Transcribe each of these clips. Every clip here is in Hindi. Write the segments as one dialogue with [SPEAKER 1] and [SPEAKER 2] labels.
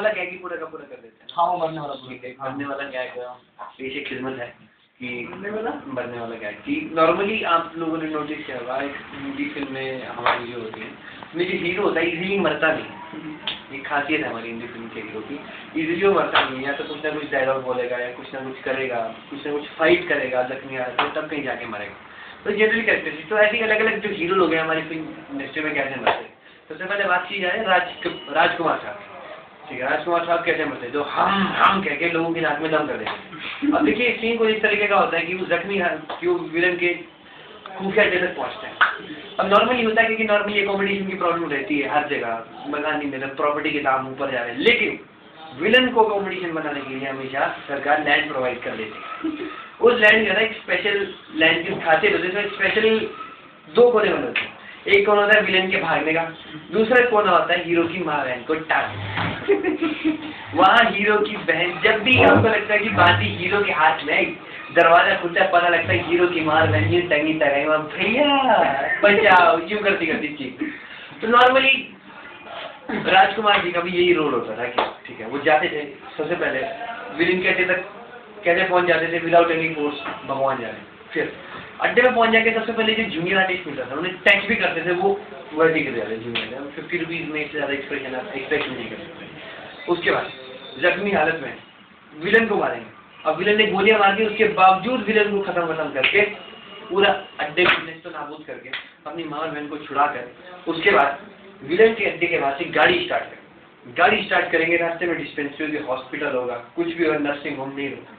[SPEAKER 1] वाला गैग ही पूरा का पूरा कर देते हैं।
[SPEAKER 2] हाँ, वो मरने वाला
[SPEAKER 1] मरने वाला गैग पेशे खिदमत है कि मरने वाला गैग कि नॉर्मली आप लोगों ने नोटिस किया होगा एक हिंदी फिल्म में हमारी जो होती है उसमें जो हीरो होता है इजीली मरता नहीं। एक खासियत है हमारी हिंदी फिल्म के हीरो की, इजीली वो मरता नहीं, या तो कुछ ना कुछ डायलॉग बोलेगा या कुछ ना कुछ करेगा, कुछ ना कुछ फाइट करेगा, जख्मी आ रहा है तब कहीं जाके मरेगा। तो जनरली कैरेक्टरिस्टिक तो ऐसी अलग अलग जो हीरो लोग हैं हमारी फिल्म इंडस्ट्री में कैसे मरते हैं। सबसे पहले बात की जाए राजकुमार साहब, ठीक है, राजकुमार साहब कैसे मरते हैं, जो हम कह के लोगों की नाक में दम कर देते हैं। अब देखिए सीन को इस तरीके का होता है कि वो जख्मी क्यों विलन के खुफिया अड्डे तक पहुंचते हैं। अब नॉर्मली होता है कि नॉर्मली एकोमोडेशन की प्रॉब्लम रहती है हर जगह, मकान नहीं मिलता, प्रॉपर्टी के दाम ऊपर जा रहे हैं, लेकिन विलन को अकोमोडेशन बनाने के लिए हमेशा सरकार लैंड प्रोवाइड कर देती है। उस लैंड का एक स्पेशल लैंड की खासियत होती है, स्पेशल दो कोने बने होते हैं। एक कोना होता है विलेन के भागने का, दूसरा कोना होता है हीरो की माँ बहन को टांग। वहाँ हीरो की बहन जब भी हमको लगता है कि बाजी हीरो के हाथ में, दरवाजा खुलता है, पता लगता है हीरो की माँ बहन यूं टंगी टंगाई, वहाँ भैया बचाओ यूं करती करती चीज। तो नॉर्मली राजकुमार जी का भी यही रोल होता था कि ठीक है वो जाते थे सबसे पहले विलेन के अड्डे तक कैसे पहुंच जाते थे विदाउट एनी फोर्स, भगवान जाने। फिर अड्डे में पहुंच जाके सबसे पहले जो जूनियर आर्टिस्ट मिलता था उन्हें टैक्स भी करते थे, वो वर्टिकल वाले जूनियर 50 रुपीज में इससे ज़्यादा एक्सपेक्ट नहीं कर सकते। उसके बाद जख्मी हालत में विलन को मारेंगे, अब विलन ने गोलियां मार के उसके बावजूद विलन को खत्म करके पूरा अड्डे को तो नाबूद करके अपनी माँ और बहन को छुड़ा कर उसके बाद विलन के अड्डे के बाद से गाड़ी स्टार्ट करेंगे। रास्ते में डिस्पेंसरी होगी, हॉस्पिटल होगा, कुछ भी होगा, नर्सिंग होम नहीं होगा।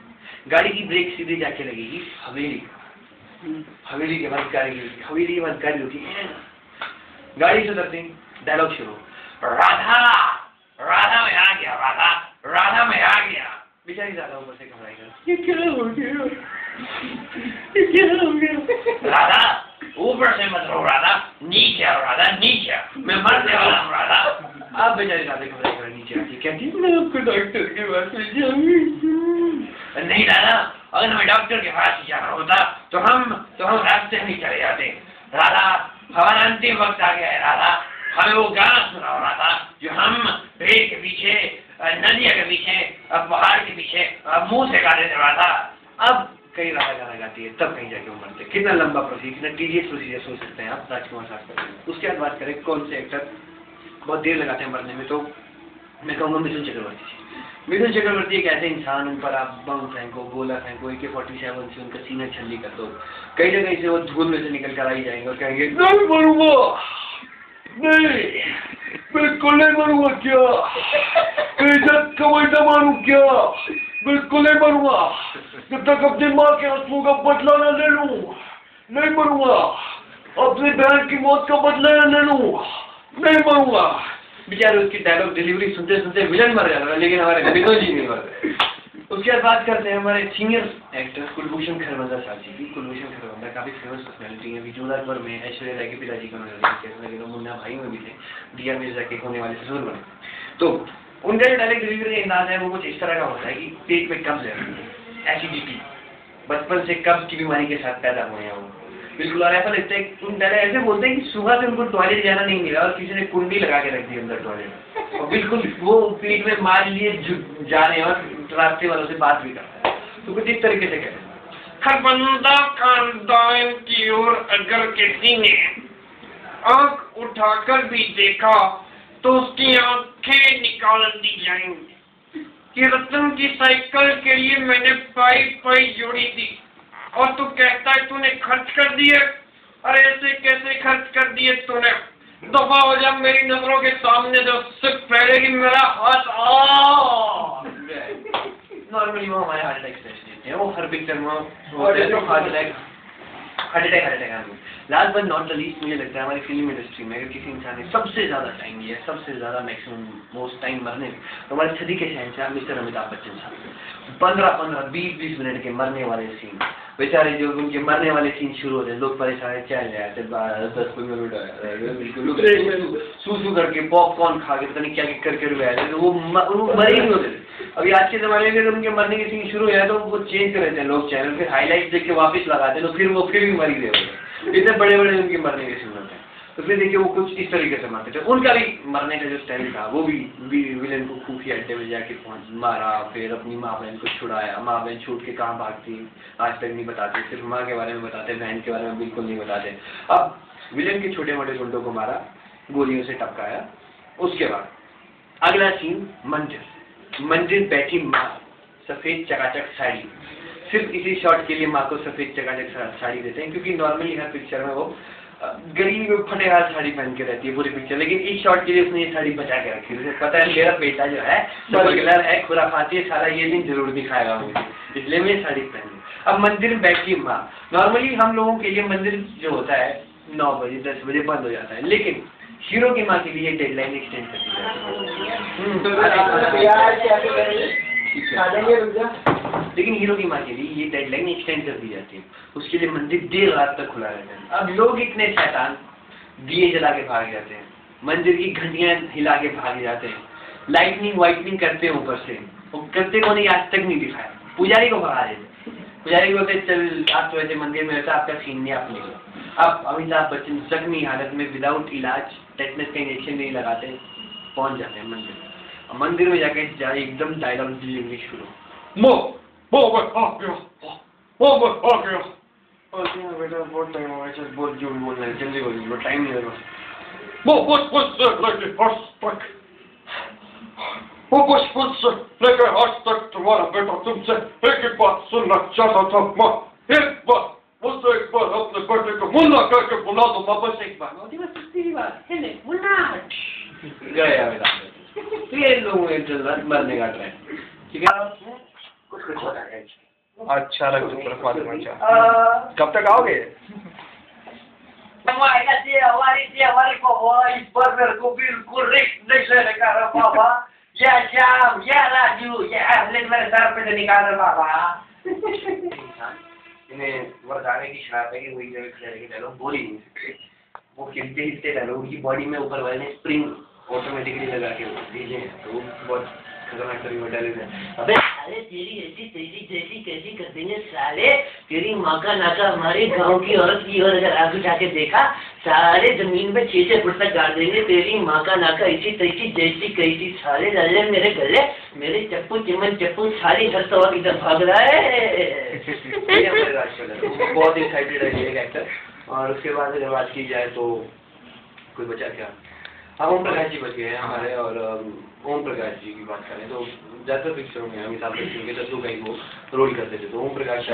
[SPEAKER 1] गाड़ी की ब्रेक सीधी जाके लगेगी हवेली के बाद गाड़ी होती है। गाड़ी से उतरते डायलॉग शुरू, राधा राधा में आ गया, राधा में आ गया। बेचारी ज्यादा ऊपर से घबराएगा, ये क्या हो गया राधा, ऊपर से मत रो राधा, नीचे आओ राधा, नीचे मैं मरने वाला हूँ राधा। आप बेचारी ज्यादा घबराएगा, नीचे आके कहती मैं आपको डॉक्टर के पास ले जाऊंगी। नहीं राधा, अगर हमें डॉक्टर के पास जाना होता तो हम रास्ते नहीं चले जाते राधा, हमारा अंतिम वक्त आ गया है राधा, हमें वो गाना सुनाओ राधा जो हम पेड़ के पीछे, नदिया के पीछे, पहाड़ के पीछे मुंह से गाते थे राधा। अब कई राधा गाना गाती है तब कहीं जाके वो मरते। कितना लंबा प्रोसीजर, कितना टीडियस प्रोसीजर सोच सकते हैं आप राजकुमार साहब का। उसके बाद बात करें कौन से एक्टर बहुत देर लगाते हैं मरने में, तो मैं कहूँगा मिथुन चक्रवर्ती जी। मिथुन चक्रवर्ती एक ऐसे इंसान, उन पर आप बम फेंको, गोला फेंको, AK-47 से उनका सीना छल्ली कर दो, कई जगह से वो धूल में से निकल कर आई जाएंगे और कहेंगे नहीं मरूंगा, नहीं बिल्कुल नहीं मरूंगा, क्या इज्जत कमाई ना मारूं, क्या बिल्कुल नहीं मरूंगा जब तक अपनी माँ के आंसुओं का बदला न ले लूं, नहीं मरूंगा, अपनी बहन की मौत का बदला न ले लूं, नहीं मरूंगा। बेचारे उसकी डायलॉग डिलीवरी सुनते सुनते विलन मर जाता है, लेकिन हमारे मिथुन जी नहीं मरते। उसके बाद बात करते हैं हमारे सीनियर एक्टर कुलभूषण खरबंदा साहब जी की। कुलभूषण खरबंदा काफी फेमस पर्सनैलिटी है, अभी जोधापुर में ऐश्वर्या राय के पिताजी का उन्होंने मुन्ना भाई में भी थे, दिया मिर्जा के होने वाले ससुर बने। तो उनका जो डायरेक्ट डिलीवरी अंदाज है वो कुछ इस तरह का होता है कि पेट में कब्ज है, एसिडिटी, बचपन से कब्ज की बीमारी के साथ पैदा हुए हैं वो बिल्कुल। और ऐसा लगता है उन डायरेक्ट ऐसे बोलते हैं कि सुबह से उनको टॉयलेट जाना नहीं मिला और किसी ने कुंडी लगा के रख दी अंदर टॉयलेट, और बिल्कुल वो पेट में मार लिए जा रहे हैं और रास्ते वालों से बात भी करते हैं। तो कुछ इस तरीके से कहते हैं,
[SPEAKER 3] खरबंदा खानदान की ओर अगर किसी ने आंख उठाकर भी देखा तो उसकी आंखें निकाल दी जाएंगी कि रतन की साइकिल के लिए मैंने पाई जोड़ी थी और तू कहता है तूने खर्च कर दिए। अरे ऐसे कैसे खर्च कर दिए तूने, दफा हो जा मेरी नजरों के सामने, जो सिर्फ पहले ही मेरा हाथ
[SPEAKER 1] नॉर्मली वो हमारे हार्ट अटैक देते हैं, वो हर पिक्चर में heart attack. Last but not the least मुझे लगता है हमारी फिल्म इंडस्ट्री में अगर किसी इंसान ने सबसे ज़्यादा टाइम दिया, सबसे ज़्यादा मैक्सिमम मोस्ट टाइम मरने में, तो हमारे सदी के शहंशाह मिस्टर अमिताभ बच्चन साहब 15-15, 20-20 मिनट के मरने वाले सीन। बेचारे जो उनके मरने वाले सीन शुरू होते हैं, लोग परेशान चल जाते 10-15 मिनट बिल्कुल सूसू करके पॉपकॉर्न खा के पता नहीं क्या करके हुए आए, तो वो मरे ही नहीं होते। अभी आज के ज़माने में अगर उनके मरने के सीन शुरू हो जाए तो वो चेंज कर देते हैं लोग चैनल, फिर हाईलाइट देख के वापस लगाते हैं, तो फिर वो फिर भी मरी रहे होते हैं। इतने बड़े बड़े उनके मरने के सीन होते हैं। तो फिर देखिए वो कुछ इस तरीके से मारते थे। उनका भी मरने का जो स्टाइल था वो भी विलेन को खुफिया अड्डे में जाके मारा, फिर अपनी माँ बहन को छुड़ाया। माँ बहन छूट के कहाँ भागती आज तक नहीं बताते, सिर्फ माँ के बारे में बताते, बहन के बारे में बिल्कुल नहीं बताते। अब विलेन के छोटे मोटे गुंडों को मारा, गोलियों से टपकाया। उसके बाद अगला सीन मंदिर बैठी माँ, सफेद चकाचक साड़ी। सिर्फ इसी शॉट के लिए माँ को सफेद चकाचक साड़ी देते हैं, क्योंकि नॉर्मली हर पिक्चर में वो गरीब फटेहाल साड़ी पहन के रहती है पूरी पिक्चर, लेकिन इस शॉट के लिए उसने ये साड़ी बचा के रखी। उसे पता है मेरा बेटा जो है स्मगलर है, खुराफाती है, सारा ये दिन जरूर दिखाएगा मुझे, इसलिए मैं ये साड़ी पहनी। अब मंदिर में बैठी माँ, नॉर्मली हम लोगों के लिए मंदिर जो होता है 9 बजे 10 बजे बंद हो जाता है, लेकिन हीरो की माँ के लिए डेडलाइन एक्सटेंड कर दी जाती है। लेकिन हीरो की माँ के लिए ये डेडलाइन एक्सटेंड कर दी जाती है, उसके लिए मंदिर देर रात तक खुला रहता है। अब लोग इतने शैतान दिए जला के भाग जाते हैं, मंदिर की घंटियां हिला के भाग जाते हैं, लाइटनिंग वाइटनिंग करते हैं ऊपर से, वो करते को नहीं आज तक नहीं दिखाया। पुजारी को भगा देते, पुजारी को बोलते चल आज तो वैसे मंदिर में रहता, आपका सीन नहीं, आप निकलो। अब अमिताभ बच्चन जख्मी हालत में विदाउट इलाज टेटनस का इंजेक्शन नहीं लगाते पहुंच जाते हैं मंदिर में जाके एकदम डायलॉग डिलीवरी शुरू। बेटा बहुत टाइम हो गया, बहुत जोर बोल रहे हैं, जल्दी बोलो, टाइम नहीं लगा।
[SPEAKER 2] वो बचपन से लेकर आज तक तुम्हारा बेटा तुमसे एक ही बात सुनना चाहता था माँ, एक बार मुझसे एक बार अपने बेटे को मुन्ना करके बुला दो माँ, बस एक बार।
[SPEAKER 1] मुन्ना गया बेटा, ये लोगों में मरने का ट्रेंड, ठीक है। कुछ हो रहा है
[SPEAKER 2] अच्छा लग कब तक आओगे?
[SPEAKER 3] हमारी बर्गर को बिल्कुल नहीं लेने का रहा बाबा, या जाम या राजू या मेरे सर पे से निकाल रहा बाबा।
[SPEAKER 1] इन्हें वरदाने की शराब है कि वही जगह खड़े रह डायलॉग बोल ही नहीं सकते, वो हिलते डायलॉग, उनकी बॉडी में ऊपर वाले ने स्प्रिंग ऑटोमेटिकली लगा के भेजे हैं, तो बहुत खतरनाक तरीके डायलॉग है। अबे अरे तेरी ऐसी तेजी जैसी कैसी कर देंगे साले, तेरी माँ का नाका हमारे गांव की औरत की और अगर आगे जाके देखा सारे जमीन में 6-6 फुट तक गाड़ देंगे, तेरी माँ का नाका ऐसी तैसी जैसी कैसी साले डाले मेरे गले, मेरे चप्पू चिमन चप्पू सारी हर सवाल इधर भाग रहा है। बहुत एक्साइटेड है ये एक्टर। और उसके बाद अगर बात की जाए तो कोई बचा क्या, हाँ ओम प्रकाश जी बच गए हैं हमारे। और ओम प्रकाश जी की बात करें तो ज़्यादातर पिक्चरों में अमिताभ बच्चन के दद्दू का ही वो रोल करते थे, तो ओम प्रकाश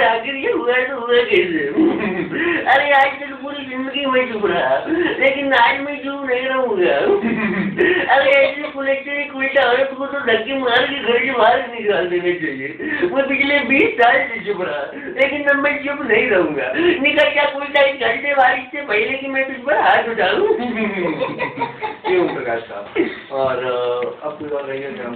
[SPEAKER 1] आखिर ये हुआ तो हुआ कैसे? अरे आज तक पूरी जिंदगी में चुप रहा, लेकिन आज मैं चुप नहीं रहूँगा। अरे ऐसे पुलिस उल्टा औरत को तो धक्के मार के घर के बाहर निकाल देने चाहिए। मैं पिछले 20 साल से चुप रहा, लेकिन अब मैं चुप नहीं रहूँगा। निकल क्या उल्टा इस घंटे बारिश से पहले कि मैं तुझ पर हाथ उठाऊँ। ये ओम प्रकाश साहब। और अब कोई और रहेगा क्या?